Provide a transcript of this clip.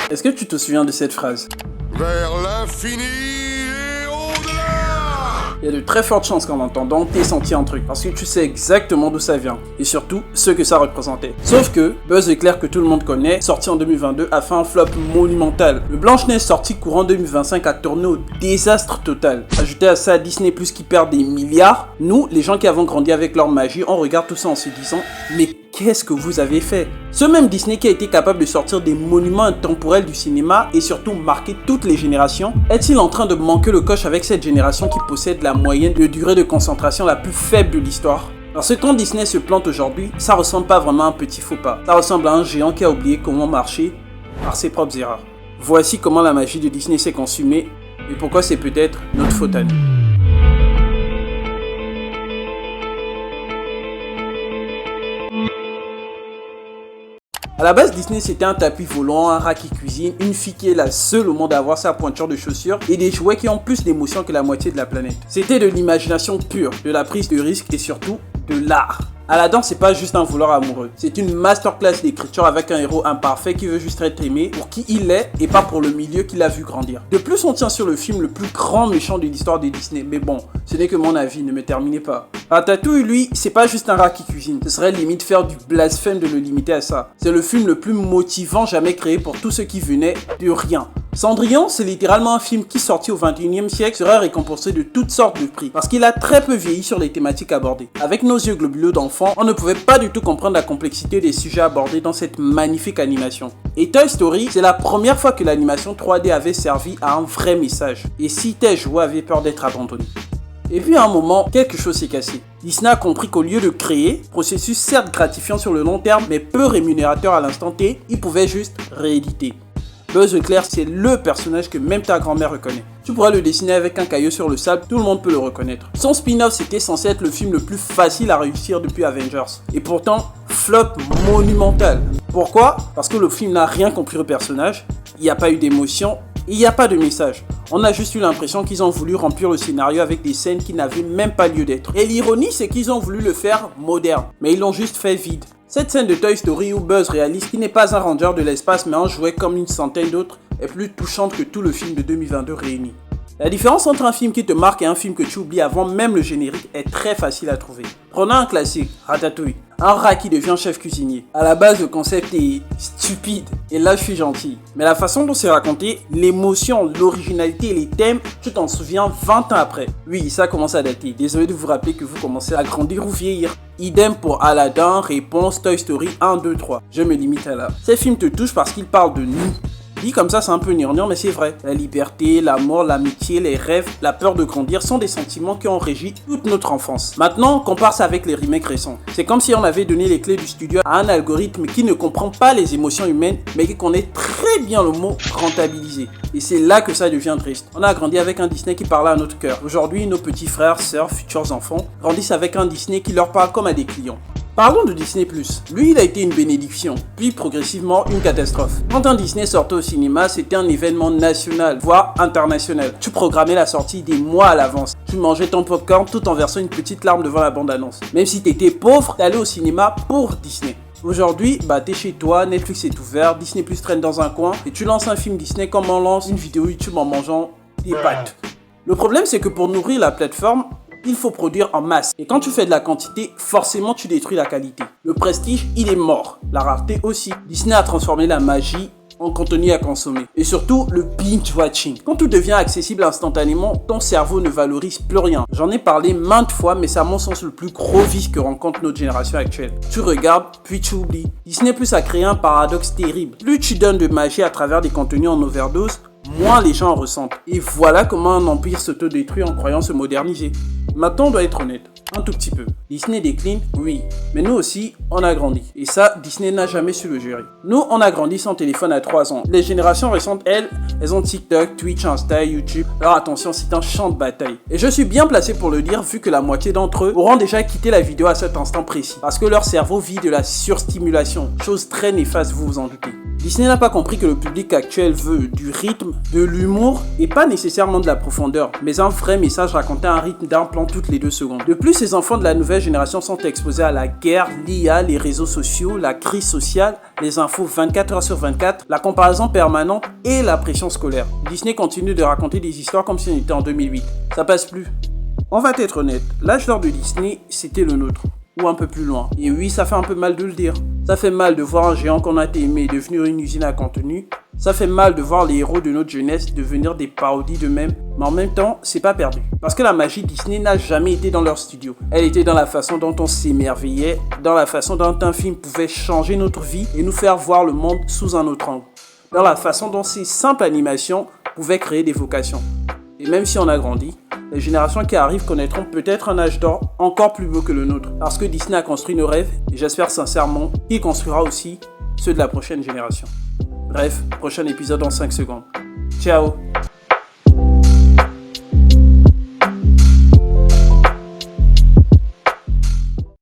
Est-ce que tu te souviens de cette phrase? Vers l'infini et au-delà. Il y a de très fortes chances qu'en l'entendant, t'aies senti un truc, parce que tu sais exactement d'où ça vient, et surtout, ce que ça représentait. Sauf que, Buzz l'éclair que tout le monde connaît, sorti en 2022, a fait un flop monumental. Le Blanche-Neige sorti courant 2025 a tourné au désastre total. Ajouté à ça Disney Plus qui perd des milliards, nous, les gens qui avons grandi avec leur magie, on regarde tout ça en se disant « Mais qu'est-ce que vous avez fait ?» Ce même Disney qui a été capable de sortir des monuments intemporels du cinéma et surtout marquer toutes les générations, est-il en train de manquer le coche avec cette génération qui possède la moyenne de durée de concentration la plus faible de l'histoire? Parce que quand Disney se plante aujourd'hui, ça ressemble pas vraiment à un petit faux pas. Ça ressemble à un géant qui a oublié comment marcher par ses propres erreurs. Voici comment la magie de Disney s'est consumée et pourquoi c'est peut-être notre faute à nous. A la base, Disney c'était un tapis volant, un rat qui cuisine, une fille qui est la seule au monde à avoir sa pointure de chaussures et des jouets qui ont plus d'émotions que la moitié de la planète. C'était de l'imagination pure, de la prise de risque et surtout de l'art. Aladdin, c'est pas juste un voleur amoureux, c'est une masterclass d'écriture avec un héros imparfait qui veut juste être aimé pour qui il est et pas pour le milieu qu'il a vu grandir. De plus, on tient sur le film le plus grand méchant de l'histoire de Disney, mais bon, ce n'est que mon avis, ne me terminez pas. Ratatouille, lui, c'est pas juste un rat qui cuisine, ce serait limite faire du blasphème de le limiter à ça. C'est le film le plus motivant jamais créé pour tous ceux qui venaient de rien. Cendrillon, c'est littéralement un film qui, sorti au 21e siècle, serait récompensé de toutes sortes de prix, parce qu'il a très peu vieilli sur les thématiques abordées. Avec nos yeux globuleux d'enfants, on ne pouvait pas du tout comprendre la complexité des sujets abordés dans cette magnifique animation. Et Toy Story, c'est la première fois que l'animation 3D avait servi à un vrai message. Et si tes jouets avaient peur d'être abandonnés. Et puis à un moment, quelque chose s'est cassé. Disney a compris qu'au lieu de créer, processus certes gratifiant sur le long terme, mais peu rémunérateur à l'instant T, il pouvait juste rééditer. Buzz l'éclair, c'est le personnage que même ta grand-mère reconnaît. Tu pourras le dessiner avec un caillou sur le sable, tout le monde peut le reconnaître. Son spin-off, c'était censé être le film le plus facile à réussir depuis Avengers. Et pourtant, flop monumental. Pourquoi? Parce que le film n'a rien compris au personnage, il n'y a pas eu d'émotion, il n'y a pas de message. On a juste eu l'impression qu'ils ont voulu remplir le scénario avec des scènes qui n'avaient même pas lieu d'être. Et l'ironie, c'est qu'ils ont voulu le faire moderne, mais ils l'ont juste fait vide. Cette scène de Toy Story où Buzz réalise qu'il n'est pas un ranger de l'espace mais un jouet comme une centaine d'autres est plus touchante que tout le film de 2022 réuni. La différence entre un film qui te marque et un film que tu oublies avant même le générique est très facile à trouver. Prenons un classique, Ratatouille, un rat qui devient chef cuisinier. À la base, le concept est stupide, et là je suis gentil. Mais la façon dont c'est raconté, l'émotion, l'originalité et les thèmes, tu t'en souviens 20 ans après. Oui, ça commence à dater, désolé de vous rappeler que vous commencez à grandir ou vieillir. Idem pour Aladdin, Réponse, Toy Story 1, 2, 3. Je me limite à là. Ces films te touchent parce qu'ils parlent de nous. Dit comme ça, c'est un peu gnangnan, mais c'est vrai. La liberté, l'amour, l'amitié, les rêves, la peur de grandir sont des sentiments qui ont régi toute notre enfance. Maintenant, compare ça avec les remakes récents. C'est comme si on avait donné les clés du studio à un algorithme qui ne comprend pas les émotions humaines, mais qui connaît très bien le mot rentabiliser. Et c'est là que ça devient triste. On a grandi avec un Disney qui parlait à notre cœur. Aujourd'hui, nos petits frères, sœurs, futurs enfants grandissent avec un Disney qui leur parle comme à des clients. Parlons de Disney+. Lui, il a été une bénédiction, puis progressivement une catastrophe. Quand un Disney sortait au cinéma, c'était un événement national, voire international. Tu programmais la sortie des mois à l'avance. Tu mangeais ton popcorn tout en versant une petite larme devant la bande-annonce. Même si t'étais pauvre, t'allais au cinéma pour Disney. Aujourd'hui, t'es chez toi, Netflix est ouvert, Disney+ traîne dans un coin, et tu lances un film Disney comme on lance une vidéo YouTube en mangeant des pâtes. Le problème, c'est que pour nourrir la plateforme, il faut produire en masse. Et quand tu fais de la quantité, forcément tu détruis la qualité. Le prestige, il est mort. La rareté aussi. Disney a transformé la magie en contenu à consommer. Et surtout, le binge-watching. Quand tout devient accessible instantanément, ton cerveau ne valorise plus rien. J'en ai parlé maintes fois, mais c'est à mon sens le plus gros vice que rencontre notre génération actuelle. Tu regardes, puis tu oublies. Disney+ a créé un paradoxe terrible. Plus tu donnes de magie à travers des contenus en overdose, moins les gens en ressentent. Et voilà comment un empire s'autodétruit en croyant se moderniser. Maintenant, on doit être honnête, un tout petit peu. Disney décline, oui, mais nous aussi, on a grandi. Et ça, Disney n'a jamais su le gérer. Nous, on a grandi sans téléphone à 3 ans. Les générations récentes, elles ont TikTok, Twitch, Insta, YouTube. Alors attention, c'est un champ de bataille. Et je suis bien placé pour le dire, vu que la moitié d'entre eux auront déjà quitté la vidéo à cet instant précis. Parce que leur cerveau vit de la surstimulation, chose très néfaste, vous vous en doutez. Disney n'a pas compris que le public actuel veut du rythme, de l'humour et pas nécessairement de la profondeur, mais un vrai message raconté à un rythme d'un plan toutes les 2 secondes. De plus, ces enfants de la nouvelle génération sont exposés à la guerre, l'IA, les réseaux sociaux, la crise sociale, les infos 24 heures sur 24, la comparaison permanente et la pression scolaire. Disney continue de raconter des histoires comme si on était en 2008. Ça passe plus. On va être honnête, l'âge d'or de Disney, c'était le nôtre. Ou un peu plus loin. Et oui, ça fait un peu mal de le dire. Ça fait mal de voir un géant qu'on a aimé devenir une usine à contenu. Ça fait mal de voir les héros de notre jeunesse devenir des parodies d'eux-mêmes. Mais en même temps, c'est pas perdu. Parce que la magie Disney n'a jamais été dans leur studio. Elle était dans la façon dont on s'émerveillait, dans la façon dont un film pouvait changer notre vie et nous faire voir le monde sous un autre angle. Dans la façon dont ces simples animations pouvaient créer des vocations. Et même si on a grandi, les générations qui arrivent connaîtront peut-être un âge d'or encore plus beau que le nôtre. Parce que Disney a construit nos rêves et j'espère sincèrement qu'il construira aussi ceux de la prochaine génération. Bref, prochain épisode en 5 secondes. Ciao!